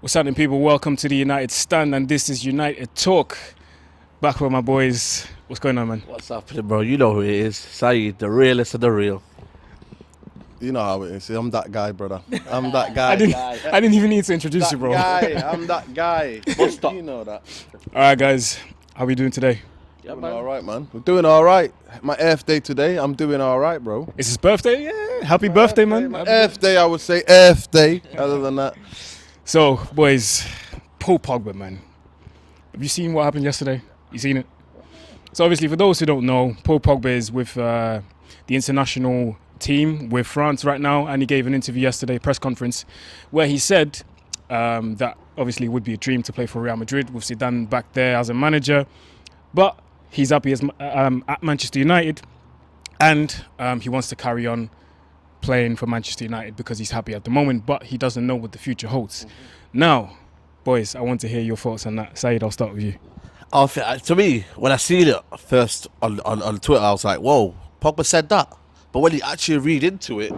What's happening, people? Welcome to the United Stand, and this is United Talk. Back with my boys. What's going on, man? What's happening, bro? You know who it is. Saeed, the realest of the real. You know how it is. I'm that guy, brother. I'm that guy. I didn't even need to introduce that you, bro. guy. I'm that guy. Stop. You know that. All right, guys. How we doing today? Yeah, Doing all right, man. We're doing all right. My Earth Day today. I'm doing all right, bro. It's his birthday? Yeah. Happy birthday, man. My Earth Day, I would say Earth Day. Other than that, So, boys, Paul Pogba, man. Have you seen what happened yesterday? You seen it? So, obviously, for those who don't know, Paul Pogba is with the international team with France right now, and he gave an interview yesterday, press conference, where he said that obviously it would be a dream to play for Real Madrid with Zidane back there as a manager, but he's happy as, at Manchester United, and he wants to carry on playing for Manchester United because he's happy at the moment, but he doesn't know what the future holds. Now, boys, I want to hear your thoughts on that. Saeed, I'll start with you. To me, when I seen it first on Twitter, I was like, whoa, Pogba said that. But when you actually read into it,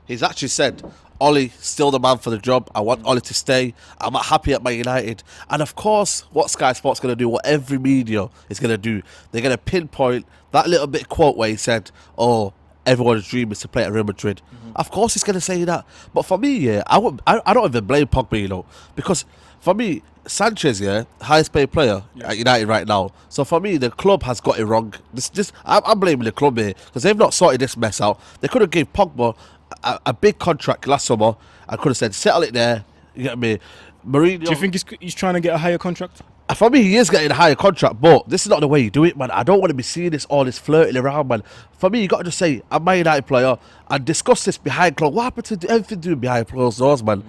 he's actually said, Ollie, still the man for the job. I want Ollie to stay. I'm not happy at Man United. And of course, what Sky Sports going to do, what every media is going to do, they're going to pinpoint that little bit quote where he said, oh, everyone's dream is to play at Real Madrid. Of course he's going to say that. But for me, yeah, I don't even blame Pogba, you know. Because for me, Sanchez, yeah, highest paid player at United right now. So for me, the club has got it wrong. I'm blaming the club here because they've not sorted this mess out. They could have gave Pogba a big contract last summer. I could have said, settle it there. You get me? Mourinho. Do you think he's trying to get a higher contract? For me, he is getting a higher contract, but this is not the way you do it, man. I don't want to be seeing all this flirting around, man. For me, you got to just say, I'm a United player and discuss this behind closed. What happened to everything doing behind closed doors, man?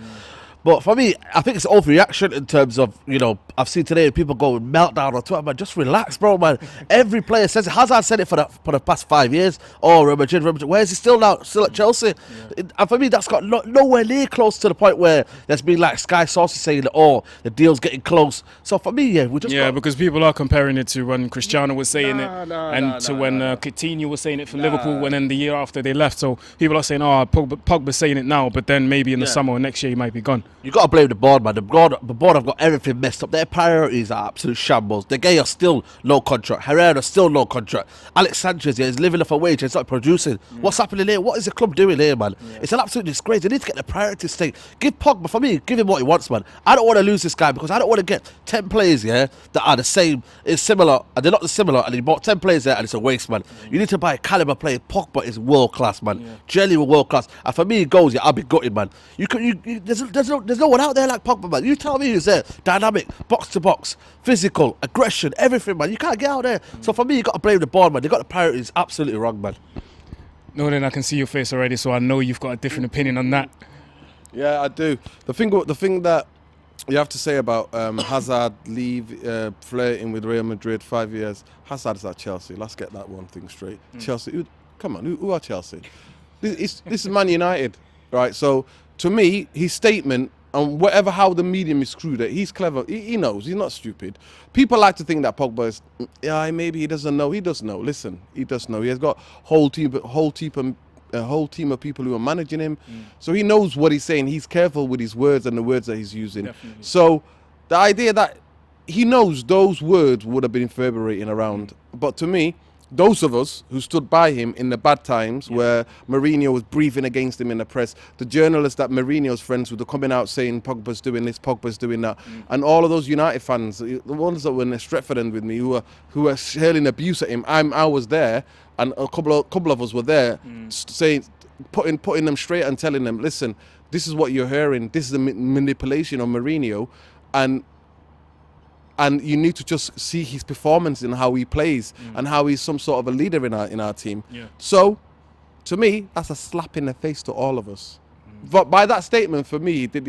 But for me, I think it's an overreaction in terms of, you know, I've seen today people go meltdown on Twitter, man. Just relax, bro, man. Every player says it. Hazard said it for the past 5 years. Oh, Real Madrid. Where is he still now? Still at Chelsea? And for me, that's got nowhere near close to the point where there's been like Sky sources saying that, oh, the deal's getting close. So for me, yeah, we just because people are comparing it to when Cristiano was saying when Coutinho was saying it for Liverpool, and then the year after they left. So people are saying, oh, Pogba's saying it now, but then maybe in the summer or next year he might be gone. You got to blame the board, man. The board have got everything messed up. Their priorities are absolute shambles. De Gea still no contract. Herrera still no contract. Alex Sanchez is living off a wage. He's not producing. What's happening here? What is the club doing here, man? It's an absolute disgrace. They need to get the priorities straight. Give Pogba, for me, give him what he wants, man. I don't want to lose this guy because I don't want to get 10 players here that are the same, is similar, and they're not the similar, and you bought 10 players there and it's a waste, man. You need to buy a caliber player. Pogba is world class, man. Genuine world class. And for me, he goes, I'll be gutted, man. There's no one out there like Pogba, man. You tell me who's there. Dynamic, box to box, physical, aggression, everything, man. You can't get out there. So for me, you got to blame the board, man. They got the priorities absolutely wrong, man. No, then I can see your face already, so I know you've got a different opinion on that. yeah, I do. The thing that you have to say about Hazard flirting with Real Madrid 5 years. Hazard's at Chelsea. Let's get that one thing straight. Chelsea. Come on, who are Chelsea? This is Man United, right? So to me, his statement. And how the medium is screwed it, he's clever. He knows. He's not stupid. People like to think that Pogba is, maybe he doesn't know. He does know. Listen, he does know. He has got a whole team of people who are managing him. So he knows what he's saying. He's careful with his words and the words that he's using. Definitely. So the idea that he knows those words would have been reverberating around. But to me, those of us who stood by him in the bad times where Mourinho was breathing against him in the press, the journalists that Mourinho's friends were coming out saying Pogba's doing this, Pogba's doing that, and all of those United fans, the ones that were in the Stretford end with me, who were hurling abuse at him, I was there, and a couple of us were there, saying, putting them straight and telling them, listen, this is what you're hearing, this is the manipulation of Mourinho, and you need to just see his performance and how he plays and how he's some sort of a leader in our team. Yeah. So, to me, that's a slap in the face to all of us. But by that statement, for me, he did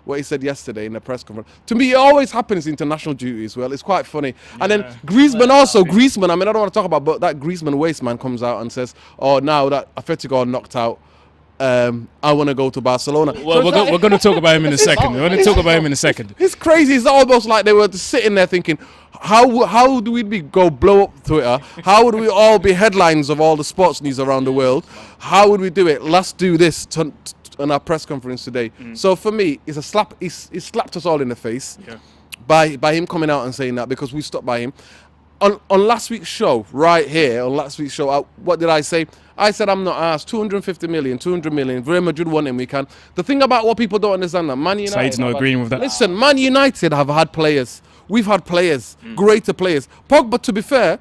what he said yesterday in the press conference. To me, it always happens in international duty as well. It's quite funny. And then Griezmann, I mean, I don't want to talk about, but that Griezmann waste man comes out and says, oh, now that Atletico are knocked out, I want to go to Barcelona. Well, we're going to talk about him in a second. We're going to talk about him in a second. It's crazy. It's almost like they were just sitting there thinking, how do we go blow up Twitter? How would we all be headlines of all the sports news around the world? How would we do it? Let's do this. on our press conference today. So for me, it's a slap. He slapped us all in the face Yeah. by him coming out and saying that, because we stopped by him. On last week's show, right here, on last week's show, what did I say? I said I'm not asked 250 million, 200 million. If Real Madrid want him, we can. The thing about what people don't understand, that Man United. Said's not agreeing with that. Listen, Man United have had players. We've had players, greater players. Pogba, to be fair,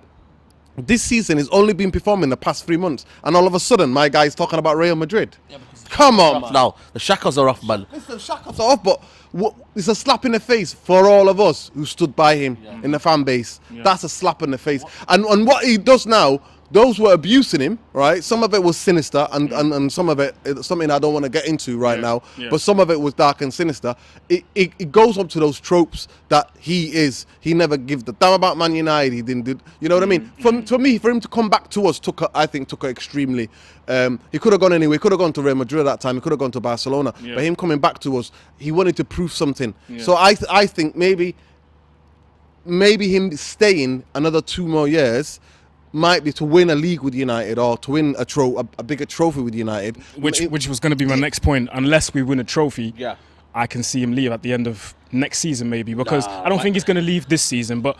this season has only been performing the past 3 months, and all of a sudden, my guy's talking about Real Madrid. Come on, man. Now the shackles are off, man. Listen, shackles are off, but it's a slap in the face for all of us who stood by him in the fan base. That's a slap in the face. And what he does now, those were abusing him, right? Some of it was sinister, and some of it something I don't want to get into right now. Yeah. But some of it was dark and sinister. It goes up to those tropes that he never gives the damn about Man United. He didn't do, you know what I mean? For him to come back to us took her extremely. He could have gone anywhere. He could have gone to Real Madrid at that time. He could have gone to Barcelona. Yeah. But him coming back to us, he wanted to prove something. Yeah. So I think maybe him staying another 2 more years might be to win a league with United, or to win a bigger trophy with United. Which was going to be my next point. Unless we win a trophy, Yeah. I can see him leave at the end of next season, maybe, because I don't think he's going to leave this season. But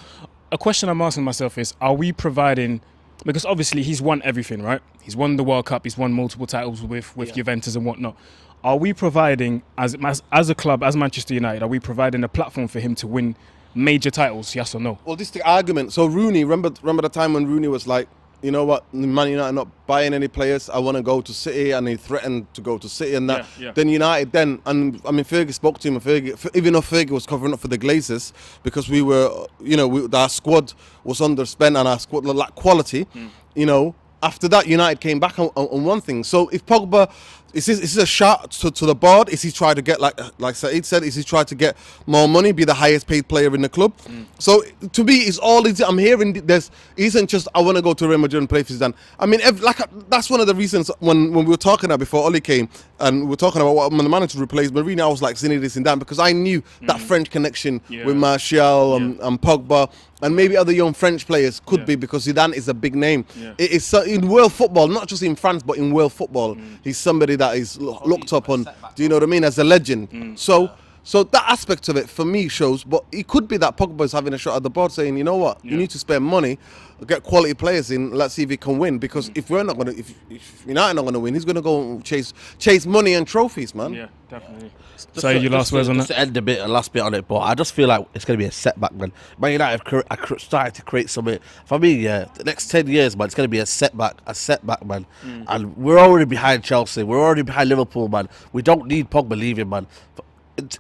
a question I'm asking myself is, are we providing, because obviously he's won everything, right? He's won the World Cup, he's won multiple titles with Juventus and whatnot. Are we providing, as a club, as Manchester United, are we providing a platform for him to win major titles, yes or no? Well, this is the argument. So Rooney, remember the time when Rooney was like, you know what, Man United not buying any players, I want to go to City, and he threatened to go to City and that. Yeah. Then United and I mean, Fergie spoke to him, and even though Fergie was covering up for the Glazers, because we were, our squad was underspent and our squad lacked quality, after that United came back on one thing. So if Pogba, is this a shot to the board? Is he trying to get, like Said said, is he trying to get more money, be the highest paid player in the club? So to me, it's all I'm hearing. It isn't just I want to go to Real Madrid and play for Zidane. I mean, that's one of the reasons when we were talking about before Oli came, and we were talking about what the manager replaced Mourinho, I was like Zinedine Zidane, because I knew that French connection with Martial and Pogba. And maybe other young French players could be, because Zidane is a big name. Yeah. It is in world football, not just in France, but in world football. He's somebody that is looked up on. Do you know what I mean? As a legend. So that aspect of it for me shows. But it could be that Pogba is having a shot at the board, saying, you know what, you need to spend money, get quality players in. Let's see if he can win. Because if we're not gonna, if United not gonna win, he's gonna go and chase money and trophies, man. Yeah, definitely. So your last words on just that? to end a last bit on it, but I just feel like it's going to be a setback, man. Man United have started to create something. For me, the next 10 years, man, it's going to be a setback, man. And we're already behind Chelsea. We're already behind Liverpool, man. We don't need Pogba leaving, man.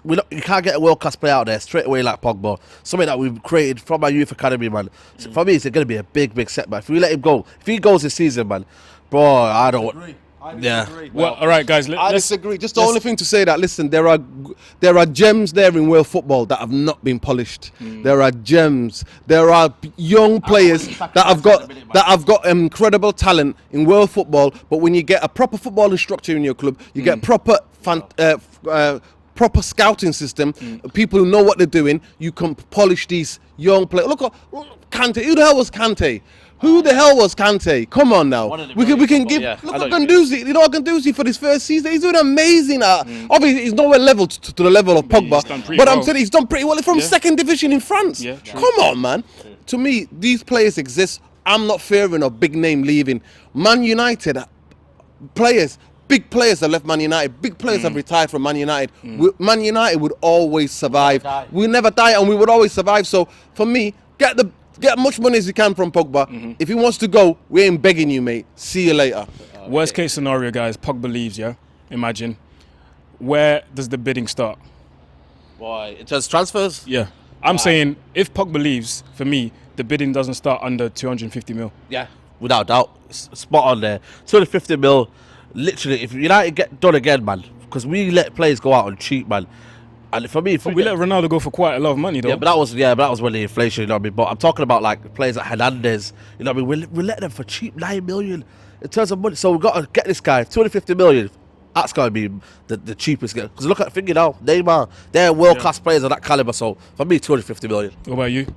You can't get a world-class player out there straight away like Pogba. Something that we've created from our youth academy, man. So for me, it's going to be a big setback. If we let him go, if he goes this season, man, bro, I don't... Yeah. Well, all right, guys. I disagree. Just the only thing to say that, listen, there are gems there in world football that have not been polished. There are gems. There are young players that have got incredible talent in world football. But when you get a proper footballing structure in your club, you get proper scouting system, people who know what they're doing. You can polish these young players. Look, Kante. Who the hell was Kante? Who the hell was Kante? Come on now. We can give. Look at Ganduzi. You know what Ganduzi for his first season? He's doing amazing. Obviously, he's nowhere level to the level of Pogba. But I'm saying he's done pretty well from second division in France. Yeah, come on, man. To me, these players exist. I'm not fearing a big name leaving. Man United players. Big players have left Man United. Big players have retired from Man United. Man United would always survive. We never die, and we would always survive. So for me, get much money as you can from Pogba. If he wants to go, we ain't begging you, mate. See you later. Worst case scenario, guys. Pogba leaves. Yeah. Imagine. Where does the bidding start? Why? It does transfers? Yeah. I'm saying if Pogba leaves, for me, the bidding doesn't start under 250 mil. Yeah. Without doubt. Spot on there. 250 mil. Literally, if United get done again, man, because we let players go out on cheap, man. And for me, we let Ronaldo go for quite a lot of money, though. Yeah, but that was when the inflation, you know what I mean? But I'm talking about like players like Hernandez, you know what I mean? We're letting them for cheap, 9 million in terms of money. So we've got to get this guy 250 million. That's going to be the cheapest. Because look at the thing, you know, Neymar, they're world-class players of that caliber. So for me, 250 million. What about you?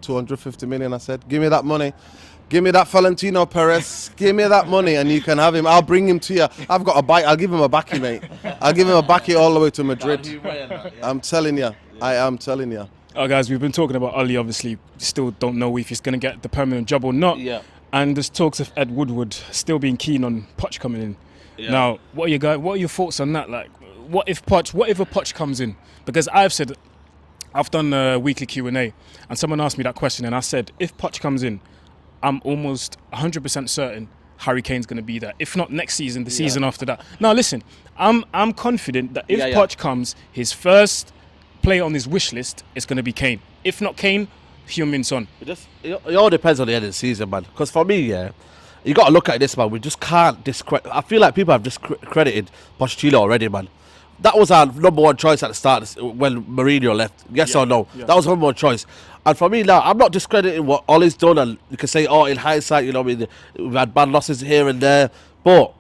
250 million, I said. Give me that money. Give me that Valentino Perez. Give me that money and you can have him. I'll bring him to you. I've got a bike. I'll give him a backy, mate. I'll give him a backy all the way to Madrid. I'm telling you. I am telling you. Oh, guys, we've been talking about Oli. Obviously, still don't know if he's going to get the permanent job or not. Yeah. And there's talks of Ed Woodward still being keen on Poch coming in. Yeah. Now, what are your thoughts on that? Like, what if a Poch comes in? Because I've done a weekly Q&A, and someone asked me that question, and I said, if Poch comes in, I'm almost 100% certain Harry Kane's going to be there. If not next season, the season after that. Now, listen, I'm confident that if Poch comes, his first player on his wish list is going to be Kane. If not Kane, Heung-min Son. It all depends on the end of the season, man. Because for me, you got to look at this, man. We just can't discredit. I feel like people have discredited Pochettino already, man. That was our number one choice at the start when Mourinho left. Yes or no? Yeah. That was number one choice. And for me now, I'm not discrediting what Ollie's done. And you can say, in hindsight, we've had bad losses here and there. But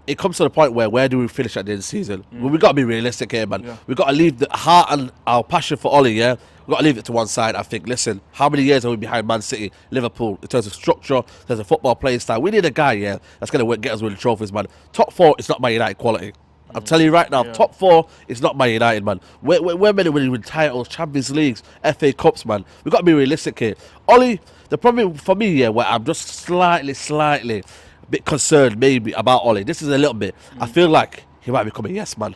it comes to the point where do we finish at the end of the season? Well, we've got to be realistic here, man. Yeah. We've got to leave the heart and our passion for Ollie, We've got to leave it to one side, I think. Listen, how many years are we behind Man City, Liverpool, in terms of structure, in terms of football playing style? We need a guy, that's going to get us winning trophies, man. Top 4 is not Man United quality. I'm telling you right now, top 4 is not Man United, man. We're meant to win titles, Champions Leagues, FA Cups, man. We've got to be realistic here. Ollie, the problem for me, where I'm just slightly a bit concerned maybe about Ollie. This is a little bit. I feel like he might become a yes man.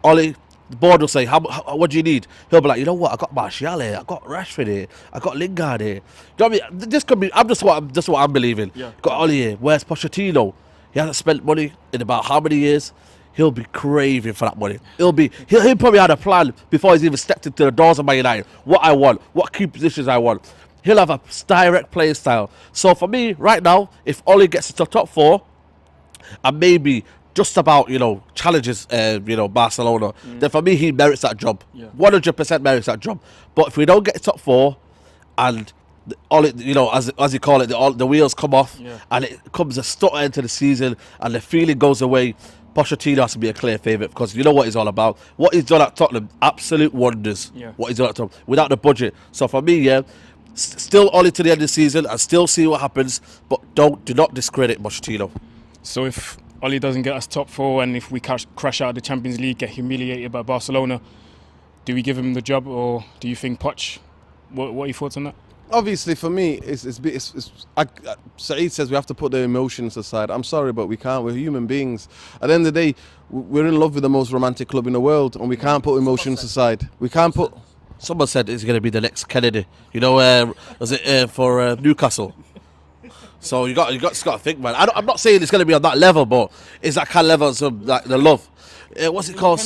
Ollie, the board will say, what do you need? He'll be like, you know what? I got Martial here. I got Rashford here. I got Lingard here. Do you know what I mean? This could be. Just what I'm believing. Yeah. Got Ollie here. Where's Pochettino? He hasn't spent money in about how many years? He'll be craving for that money. He'll probably had a plan before he's even stepped into the doors of Man United. What I want, what key positions I want. He'll have a direct playing style. So for me, right now, if Ollie gets to the top 4 and maybe just about, challenges, Barcelona, then for me, he merits that job. 100% merits that job. But if we don't get to top 4 and Ollie, as you call it, the wheels come off and it comes a stutter into the season and the feeling goes away, Pochettino has to be a clear favourite because you know what he's all about. What he's done at Tottenham, absolute wonders. Yeah. What he's done at Tottenham without the budget. So for me, still Ollie to the end of the season and still see what happens, but do not discredit Pochettino. So if Ollie doesn't get us top 4 and if we crash out of the Champions League, get humiliated by Barcelona, do we give him the job or do you think Poch? What are your thoughts on that? Obviously, for me, Saeed says we have to put the emotions aside. I'm sorry, but we can't. We're human beings. At the end of the day, we're in love with the most romantic club in the world, and we can't put emotions aside. We can't put. Someone said it's going to be the next Kennedy. Was it for Newcastle? So you got to think, man. I'm not saying it's going to be on that level, but it's that kind of level of like the love. What's it called?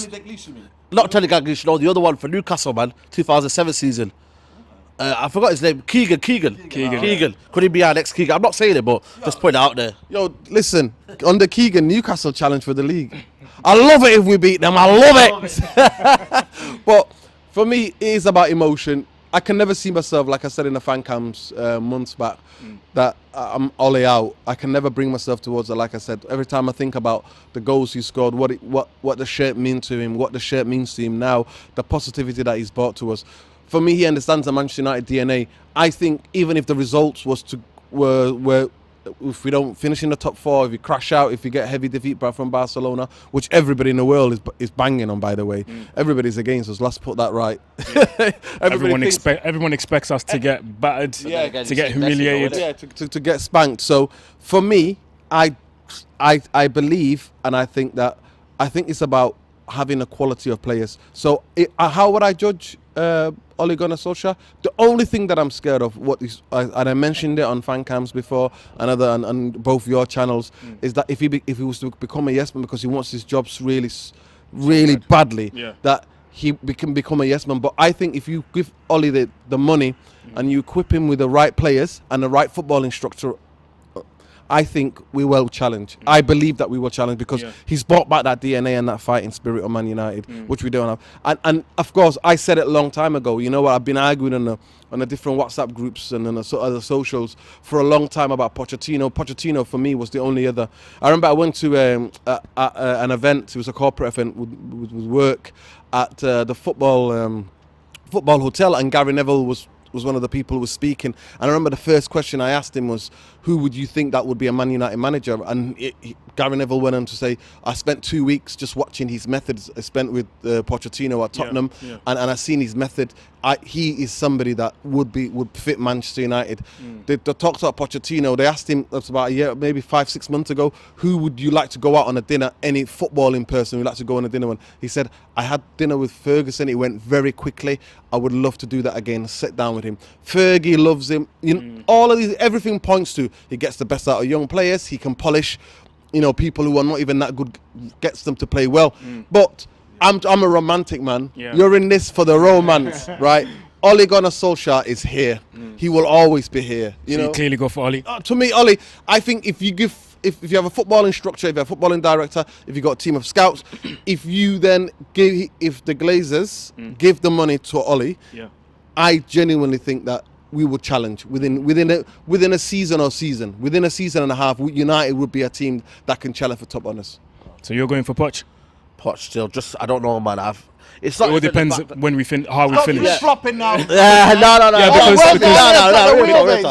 Not Teddy Dalglish, no, the other one for Newcastle, man. 2007 season. I forgot his name. Keegan. Could he be our next Keegan? I'm not saying it, but just put it out there. Yo, listen. Under Keegan, Newcastle challenge for the league. I love it if we beat them. I love it. But for me, it is about emotion. I can never see myself, like I said in the fan cams months back, that I'm Ollie out. I can never bring myself towards it. Like I said, every time I think about the goals he scored, what the shirt means to him, what the shirt means to him now, the positivity that he's brought to us. For me, he understands the Manchester United DNA. I think even if the results were if we don't finish in the top 4, if we crash out, if we get heavy defeat from Barcelona, which everybody in the world is banging on, by the way. Everybody's against us. Let's put that right. Everyone expects us to get battered, to get humiliated, to get spanked. So for me, I believe, and I think it's about having a quality of players. So how would I judge Ole Gunnar Solskjaer? The only thing that I'm scared of, and I mentioned it on fan cams before, and both your channels, is that if he was to become a yes man because he wants his jobs really badly, that he can become a yes man. But I think if you give Ole the money and you equip him with the right players and the right footballing structure, I think we will challenge. I believe that we will challenge because he's brought back that DNA and that fighting spirit of Man United, which we don't have. And of course, I said it a long time ago. You know what? I've been arguing on the different WhatsApp groups and on the other socials for a long time about Pochettino. Pochettino for me was the only other. I remember I went to an event. It was a corporate event with work at the football hotel, and Gary Neville was was one of the people who was speaking, and I remember the first question I asked him was, who would you think that would be a Man United manager? And Gary Neville went on to say, I spent 2 weeks just watching his methods. I spent with Pochettino at Tottenham, and I seen his method. He is somebody that would fit Manchester United. The talks about Pochettino, they asked him, that's about a year, maybe 5-6 months ago, who would you like to go out on a dinner? Any footballing person would like to go on a dinner with? He said, I had dinner with Ferguson. It went very quickly. I would love to do that again. Sit down with him. Fergie loves him. You know, all of these, everything points to he gets the best out of young players. He can polish, people who are not even that good, gets them to play well. But I'm a romantic man. You're in this for the romance, right? Ole Gunnar Solskjaer is here. He will always be here. You clearly go for Ole. To me, Ole, I think if you have a footballing structure, if you have a footballing director, if you've got a team of scouts, if you then if the Glazers give the money to Ole, I genuinely think that we would challenge within a season within a season and a half. United would be a team that can challenge for top honours. So you're going for Poch? Poch still, just I don't know, man. It all depends when how we finish. You're flopping now. No.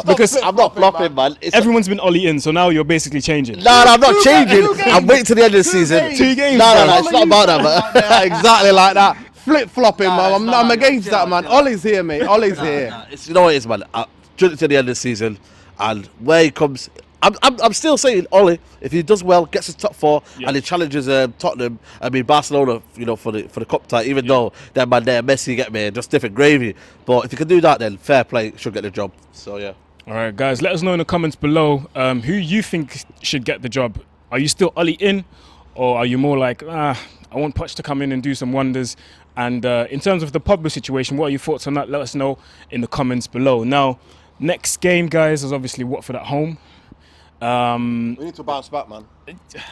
Because I'm not flopping, man. Everyone's been Ollie in, so now you're basically changing. No, I'm not changing. I'm waiting to the end of the season. 2 games. No, it's not about that, man. Exactly like that. Flip-flopping, man. I'm against that, man. Ole's here, mate. Ole's here. You know what it is, man. To the end of the season, and where he comes, I'm still saying Ole, if he does well, gets his top 4, and he challenges Tottenham, Barcelona, for the cup tie, even though that man there, Messi, get me, just different gravy. But if he can do that, then fair play, should get the job. So yeah. All right, guys, let us know in the comments below who you think should get the job. Are you still Ole in, or are you more like, I want Poch to come in and do some wonders? And in terms of the Pogba situation, what are your thoughts on that? Let us know in the comments below. Now, next game, guys, is obviously Watford at home. We need to bounce back, man.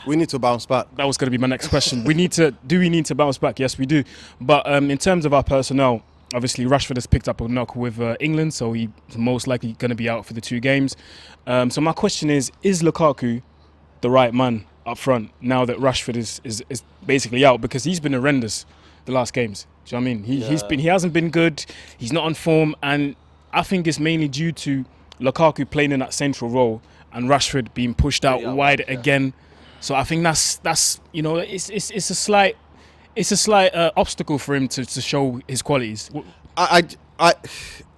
We need to bounce back. That was going to be my next question. Do we need to bounce back? Yes, we do. But in terms of our personnel, obviously Rashford has picked up a knock with England, so he's most likely going to be out for the 2 games. So my question is Lukaku the right man up front now that Rashford is basically out? Because he's been horrendous the last games. Do you know what I mean? He hasn't been good. He's not on form, and I think it's mainly due to Lukaku playing in that central role and Rashford being pushed out wide again. So I think that's it's a slight obstacle for him to show his qualities. I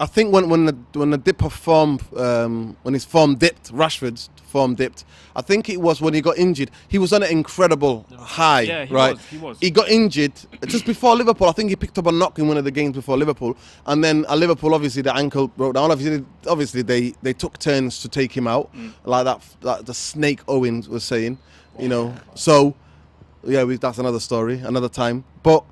think when the dip of form, when his form dipped, Rashford's form dipped, I think it was when he got injured. He was on an incredible high, he was. He got injured just before Liverpool. I think he picked up a knock in one of the games before Liverpool, and then at Liverpool, obviously the ankle broke down. Obviously they took turns to take him out, like that the Snake Owens was saying, So yeah, that's another story, another time. But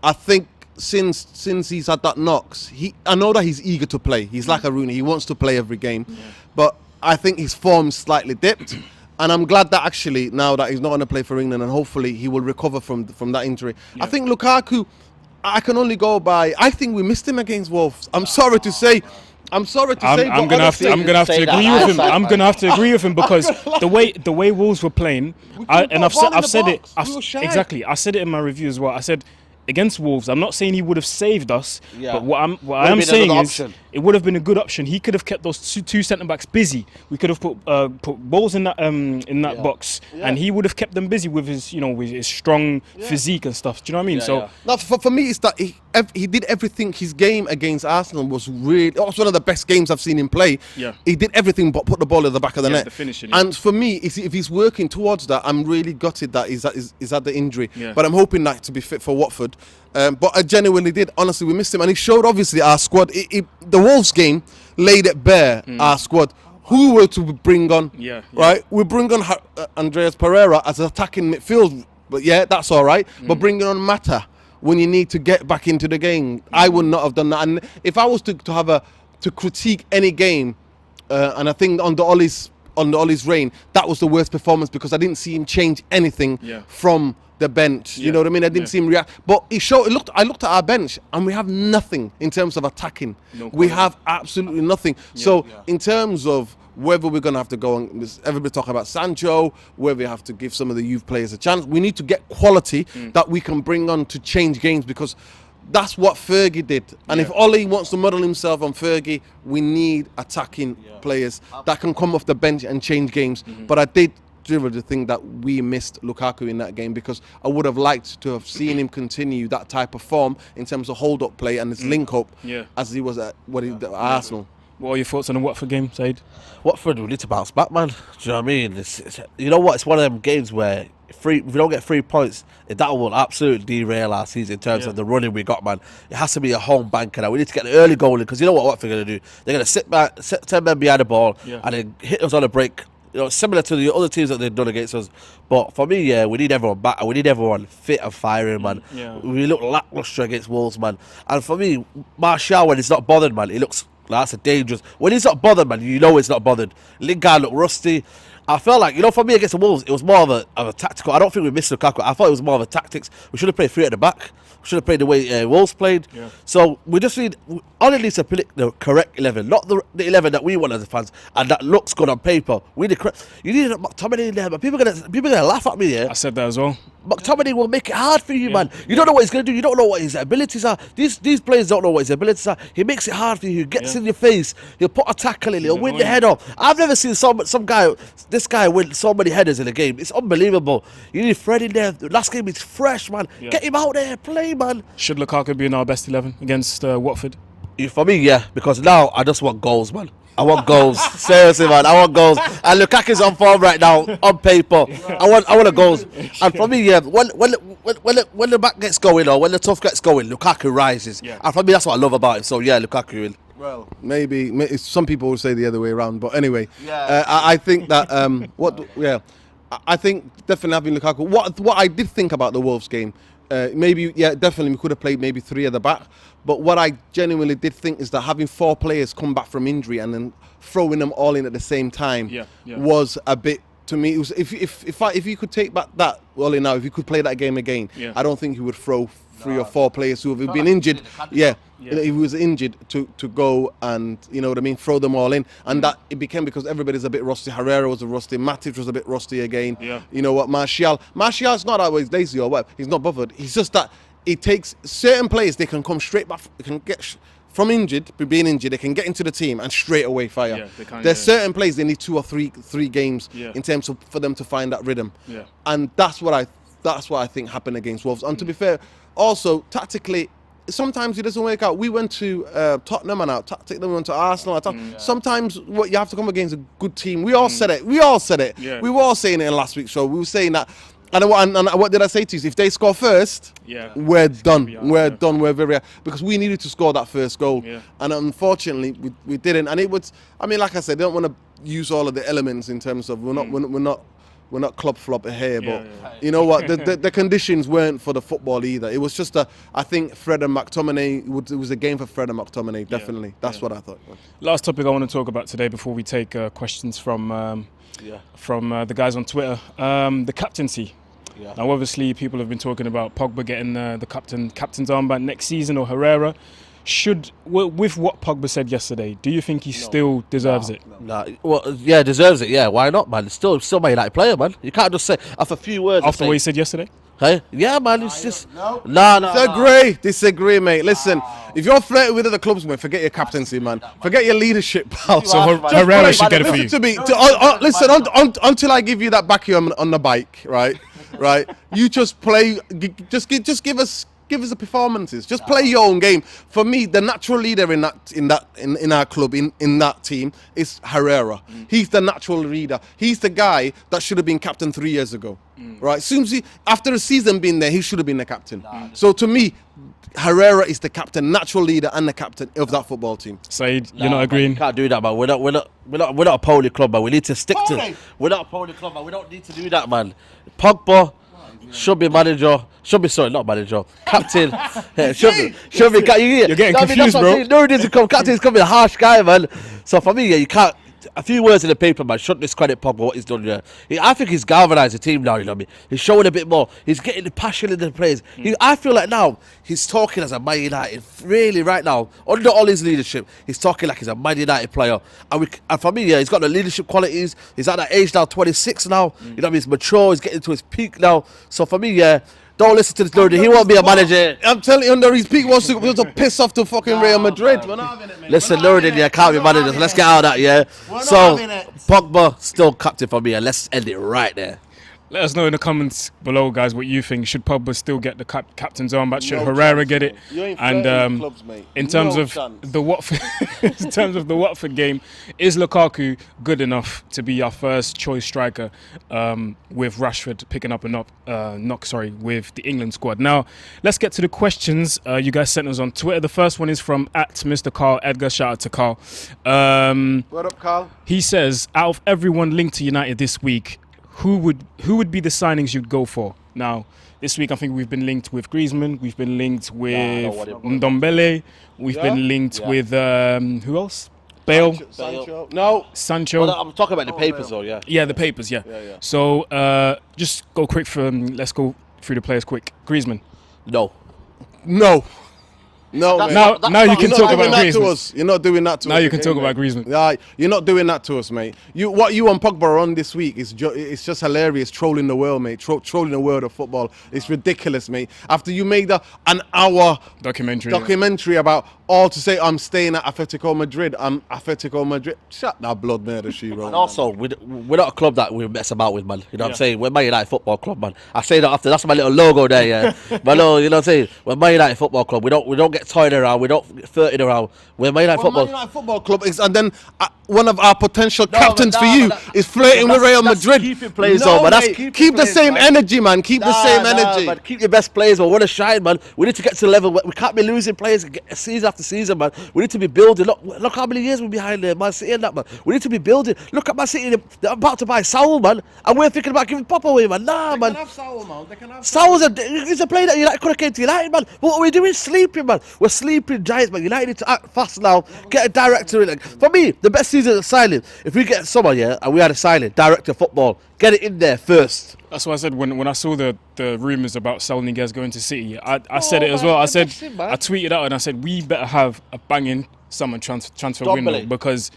I think since he's had that knocks, I know that he's eager to play. He's like a Rooney. He wants to play every game, but I think his form slightly dipped, and I'm glad that actually now that he's not going to play for England, and hopefully he will recover from that injury. I think Lukaku, I can only go by. I think we missed him against Wolves. I'm sorry to say. I'm gonna have to agree with him. I'm gonna have to agree with him because the way Wolves were playing, I've said it in my review as well. I said, against Wolves, I'm not saying he would have saved us, but what I'm saying is it would have been a good option. He could have kept those two centre backs busy. We could have put balls in that box, and he would have kept them busy with his with his strong physique and stuff. Do you know what I mean? No, for me, it's that he did everything. His game against Arsenal was one of the best games I've seen him play. Yeah, he did everything but put the ball at the back of the net. The finishing, and for me, if he's working towards that, I'm really gutted that he's had the injury. Yeah. But I'm hoping that to be fit for Watford. But I genuinely did. Honestly, we missed him, and he showed obviously our squad. The Wolves game laid it bare. Our squad, who were to bring on, right? We bring on Andreas Pereira as an attacking midfield, but that's all right. But bringing on Mata when you need to get back into the game, I would not have done that. And if I was to critique any game, and I think under Ole's reign, that was the worst performance because I didn't see him change anything from the bench. You know what I mean? I didn't see him react. But I looked at our bench and we have nothing in terms of attacking. We have absolutely nothing. In terms of whether we're going to have to go on, everybody talking about Sancho, whether we have to give some of the youth players a chance, we need to get quality that we can bring on to change games, because That's what Fergie did. And if Ollie wants to model himself on Fergie, we need attacking players that can come off the bench and change games. But I did really think that we missed Lukaku in that game, because I would have liked to have seen him continue that type of form in terms of hold-up play and his link-up as he was at Arsenal. What are your thoughts on the Watford game, Said? Watford, we need to bounce back, man. Do you know what I mean? You know what? It's one of them games where if we don't get 3 points, that will absolutely derail our season in terms of the running we got, man. It has to be a home banker now. We need to get an early goal in, because you know what Watford are going to do? They're going to sit back, set 10 men behind the ball, and then hit us on a break. You know, similar to the other teams that they've done against us. But for me, we need everyone back. We need everyone fit and firing, man. We look lacklustre against Wolves, man. And for me, Martial, when he's not bothered, man, he looks like that's a dangerous. When he's not bothered, man, you know he's not bothered. Lingard looked rusty. I felt like, for me against the Wolves, it was more of a tactical. I don't think we missed Lukaku. I thought it was more of a tactics. We should have played 3 at the back. We should have played the way Wolves played. So we just need, Ollie needs to pick the correct 11, not the 11 that we want as fans, and that looks good on paper. We need you need McTominay in there, but people are gonna laugh at me. I said that as well. McTominay will make it hard for you, man. You don't know what he's going to do. You don't know what his abilities are. These players don't know what his abilities are. He makes it hard for you. He gets in your face. He'll put a tackle in. He'll win the head off. I've never seen this guy win so many headers in a game. It's unbelievable. You need Fred in there. The last game is fresh, man. Get him out there. Play, man. Should Lukaku be in our best 11 against Watford? For me, yeah. Because now I just want goals, man. I want goals. Seriously, man. I want goals. And Lukaku's on form right now, on paper. I want the goals. And for me, when the back gets going or when the tough gets going, Lukaku rises. And for me, that's what I love about him. So Lukaku will. Well, maybe some people would say the other way around, but anyway, I think that I think definitely having Lukaku. What I did think about the Wolves game, definitely we could have played maybe 3 at the back. But what I genuinely did think is that having 4 players come back from injury and then throwing them all in at the same time was a bit. To me, it was if you could take back that now, if you could play that game again, I don't think you would throw 3 or 4 players who have been injured. If he was injured to go and throw them all in, and that it became because everybody's a bit rusty. Herrera was rusty, Matic was a bit rusty again. You know what, Martial's not always lazy or what. He's not bothered. He's just that it takes certain players. They can come straight back. They can get from being injured. They can get into the team and straight away fire. There's certain players they need 2 or 3 games in terms of for them to find that rhythm. And that's what I think happened against Wolves. And to be fair, also tactically, sometimes it doesn't work out. We went to Tottenham and our tactic, then we went to Arsenal. Sometimes what you have to come against a good team. We all said it. We were all saying it in last week's show. We were saying that. And what did I say to you? If they score first, we're done. We're done. We're very, because we needed to score that first goal, and unfortunately we didn't. And it was, like I said, I don't want to use all of the elements in terms of we're not club flop here, but you know what? The conditions weren't for the football either. It was just I think Fred and McTominay. It was a game for Fred and McTominay. Definitely, that's what I thought. Last topic I want to talk about today before we take questions from the guys on Twitter. The captaincy. Now, obviously, people have been talking about Pogba getting the captain's armband next season, or Herrera. With what Pogba said yesterday, do you think he still deserves it? No. Well, deserves it. Yeah, why not, man? It's still a Man United player, man. You can't just say after a few words. After what he said yesterday? Hey, yeah, man. It's just Disagree, mate. Listen, if you're flirting with other clubs, man, forget your captaincy, man. Forget your leadership, pal. So Herrera should get it for you. Listen to me. Listen, until I give you that back here on the bike, right? You just play. Just give us the performances. Just play your own game. For me, the natural leader in our club, in that team, is Herrera. He's the natural leader. He's the guy that should have been captain 3 years ago. Right? Soon as after a season being there, he should have been the captain. So to me, Herrera is the captain, natural leader, and the captain of that football team. Said, you're not agreeing? You can't do that, man. We're not a pony club, man. We need to stick to. We're not a pony club, man. We don't need to do that, man. Pogba should be manager. Not manager. Captain. Should be. You're getting confused, bro. No, it isn't. Captain's coming a harsh guy, man. So for me, you can't. A few words in the paper, man. Shouldn't discredit Pogba what he's done there. I think he's galvanised the team now. You know what I mean? He's showing a bit more. He's getting the passion in the players. I feel like now he's talking as a Man United. Really, right now, under all his leadership, he's talking like he's a Man United player. And for me, he's got the leadership qualities. He's at that age now, 26 now. You know what I mean? He's mature. He's getting to his peak now. So for me, Don't listen to this dude. He won't be a manager. I'm telling you, under his peak was to piss off to fucking Real Madrid. We're not having it, mate. Listen, Nuruddin, yeah, can't be manager. Let's get out of that, yeah. So, Pogba still captain for me, and let's end it right there. Let us know in the comments below, guys, what you think. Should Pogba still get the captain's armband? Should No Herrera chance, get it? mate. You ain't And flirting with clubs, mate. in terms No of chance. the Watford, in terms of the Watford game, is Lukaku good enough to be our first choice striker with Rashford picking up a knock? With the England squad. Now, let's get to the questions you guys sent us on Twitter. The first one is from @Mr. Carl Edgar. Shout out to Carl. What up, Carl? He says, out of everyone linked to United this week, who would be the signings you'd go for? Now, this week I think we've been linked with Griezmann, we've been linked with Ndombele, we've been linked with who else? Bale, Sancho. No. Sancho. Well, I'm talking about the papers, though, yeah. Yeah, the papers, yeah. So just go quick for let's go through the players quick. Griezmann. No. No. No, That's mate. Now you You're can not talk doing about that to Griezmann. us. You're not doing that to us. Now you can again, talk about mate. Griezmann. Yeah, you're not doing that to us, mate. What you and Pogba are on this week is it's just hilarious, trolling the world, mate. Trolling the world of football. It's ridiculous, mate. After you made an hour Documentary. about all to say I'm staying at Atletico Madrid. I'm Atletico Madrid. Shut that blood murder, she wrote. And also, we're not a club that we mess about with, man. You know what I'm saying? We're Man United Football Club, man. I say that after, that's my little logo there, yeah. But no, you know what I'm saying? We're Man United Football Club. We don't get toyed around. We don't get flirted around. We're Man United Football. Man United Football Club is, and then one of our potential captains for you is flirting with Real Madrid. Keeping players on, man. That's Keep the same energy, man. Keep the same energy. Man. Keep your best players, man. We want to shine, man. We need to get to the level where we can't be losing players season after season, man. We need to be building. Look how many years we're behind there, Man City and that, man. We need to be building. Look at Man City. They're about to buy Saul, man. And we're thinking about giving Pop away, man. Nah, man. They can have Saul, man. They can have Saul's he's a player that United could have came to United, man. What are we doing? Sleeping, man. We're sleeping giants, man. United need to act fast now. Get a director in. For me, the best season of signing, if we get someone, yeah, and we had a signing, director of football, get it in there first. That's what I said when I saw the rumours about Saul Niguez going to City. I said it as well. I said, I tweeted out and I said, we better have a banging summer transfer window because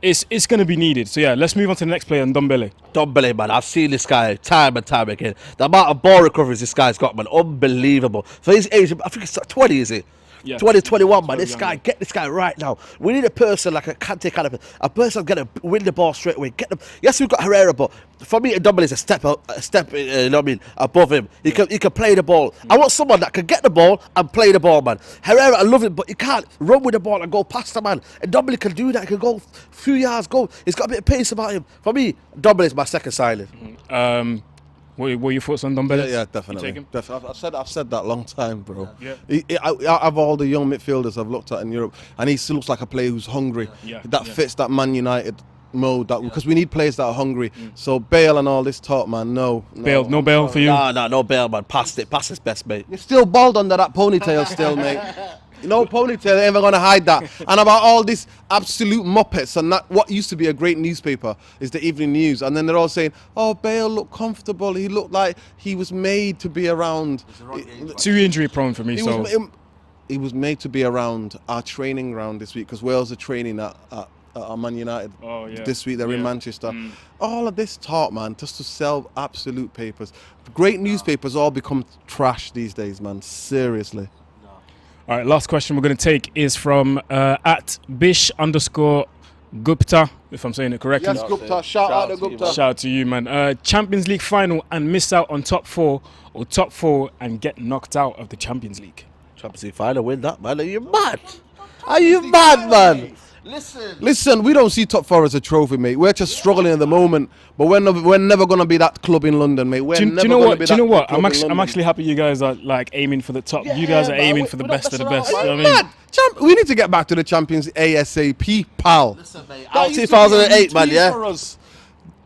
it's going to be needed. So yeah, let's move on to the next player, Ndombele. Ndombele, man, I've seen this guy time and time again. The amount of ball recoveries this guy's got, man, unbelievable. For his age, I think it's 20, is it? Yeah. 2021, man. This guy, get this guy right now. We need a person like a Kante kind of a person gonna win the ball straight away. Get them. Yes, we've got Herrera, but for me, Ndombele is a step, you know what I mean, above him. He can play the ball. I want someone that can get the ball and play the ball, man. Herrera, I love him, but he can't run with the ball and go past the man. And Ndombele can do that. He can go a few yards, go. He's got a bit of pace about him. For me, Ndombele is my second signing. What are your thoughts on Ndombele? Yeah, definitely. I've said that long time, bro. Yeah. Out of all the young midfielders I've looked at in Europe, and he still looks like a player who's hungry. That fits that Man United mode. Because we need players that are hungry. So Bale and all this talk, man. No Bale for you. No Bale, man. Past his best, mate. You're still bald under that ponytail, still, mate. No ponytail, ain't ever gonna hide that. And about all this absolute muppets and that, what used to be a great newspaper is the Evening News, and then they're all saying, "Oh, Bale looked comfortable. He looked like he was made to be around." Too injury prone for me. He was made to be around our training ground this week because Wales are training at Man United this week. They're in Manchester. All of this talk, man, just to sell absolute papers. Great newspapers all become trash these days, man. Seriously. All right, last question we're going to take is from @Bish_Gupta, if I'm saying it correctly. Yes, Gupta. Shout out to Gupta. Shout out to you, man. Champions League final and miss out on top four, or top four and get knocked out of the Champions League? Champions League final, win that, man. Are you mad? Are you mad, man? Listen, we don't see top four as a trophy, mate. We're just struggling at the moment, but we're never going to be that club in London, mate. Do you know what? I'm actually happy you guys are like aiming for the top. You guys are aiming for the best of the best. You know what I mean? We need to get back to the Champions ASAP, pal. Listen, mate. 2008, man, yeah?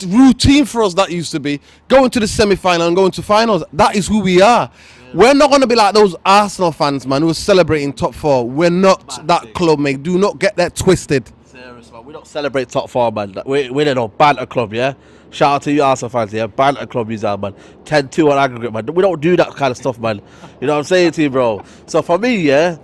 Routine for us that used to be. Going to the semi-final and going to finals. That is who we are. We're not going to be like those Arsenal fans, man, who are celebrating top four. We're not that club, mate. Do not get that twisted. Serious, man. We don't celebrate top four, man. We're no banter club, yeah? Shout out to you Arsenal fans, yeah? Banter club, you are, man. 10-2 on aggregate, man. We don't do that kind of stuff, man. You know what I'm saying to you, bro? So for me, yeah,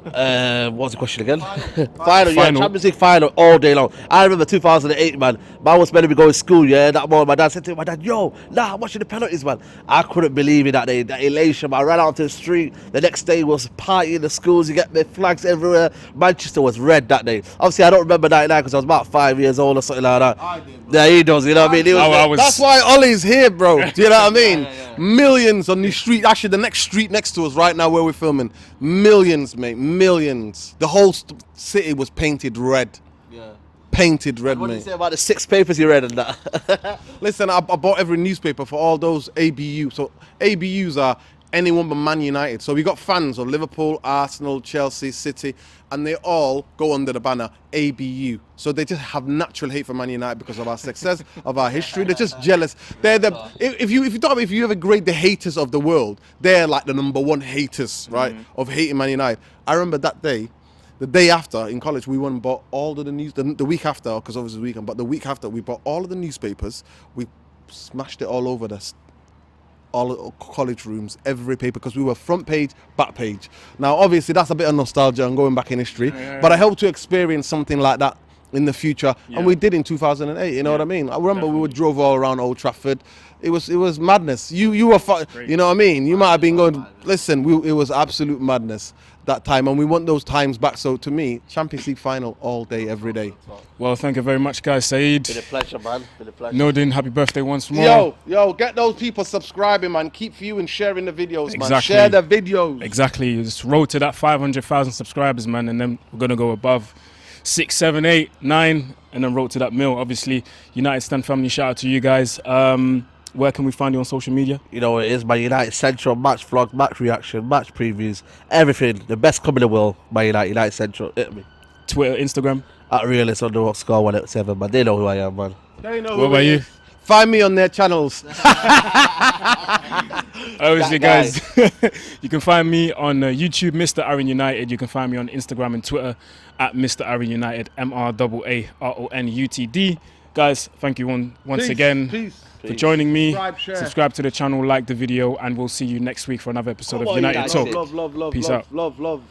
What's the question again? Final, yeah, Final. Champions League final all day long. I remember 2008, man. Man was meant to be going to school, yeah. That morning, my dad said to me, my dad, yo, nah, I'm watching the penalties, man. I couldn't believe it that day, that elation, man. I ran out to the street. The next day was partying in the schools. You get the flags everywhere. Manchester was red that day. Obviously, I don't remember 99 because I was about 5 years old or something like that. I did, Yeah, he does, you know what I mean? He was, That's why Ollie's here, bro. Do you know what I mean? Millions on the street. Actually, the next street next to us right now where we're filming. Millions, mate. Millions. The whole city was painted red. Yeah. Painted red, What do you mate. say about the 6 papers you read and that? Listen, I bought every newspaper for all those ABU. So ABUs are anyone but Man United. So we got fans of Liverpool, Arsenal, Chelsea, City, and they all go under the banner ABU. So they just have natural hate for Man United because of our success, of our history. They're just jealous. They're the if you ever grade the haters of the world, they're like the #1 haters, right? Of hating Man United. I remember that day. The day after in college, we went and bought all of the news. The week after, because obviously the weekend, but the week after, we bought all of the newspapers. We smashed it all over all college rooms, every paper, because we were front page, back page. Now, obviously, that's a bit of nostalgia and going back in history. But I hope to experience something like that in the future, and we did in 2008. You know what I mean? I remember we drove all around Old Trafford. It was madness. You were, you know what I mean? You might have been going. Listen, it was absolute madness that time, and we want those times back. So to me, Champions League final all day, every day. Well, thank you very much, guys. Saeed, Been a pleasure, man. Been a pleasure. Nodin, happy birthday once more. Yo, get those people subscribing, man. Keep viewing, sharing the videos, man. Exactly. Share the videos. Exactly. Just road to that 500,000 subscribers, man, and then we're gonna go above 6, 7, 8, 9, and then road to that mill. Obviously, United Stand family. Shout out to you guys. Where can we find you on social media? You know what it is, my United Central, match vlog, match reaction, match previews, everything. The best club in the world, my United Central. Hit me. Twitter, Instagram. At realist_187, man. They know who I am, man. They know What who about it you? is. Find me on their channels. Obviously, That guys, you can find me on YouTube, Mr. Aaron United. You can find me on Instagram and Twitter at Mr. Aaron United, MrAaronUtd. Guys, thank you once again for joining me. Subscribe, share. Subscribe to the channel, like the video, and we'll see you next week for another episode of United Talk. Love, Peace out. love.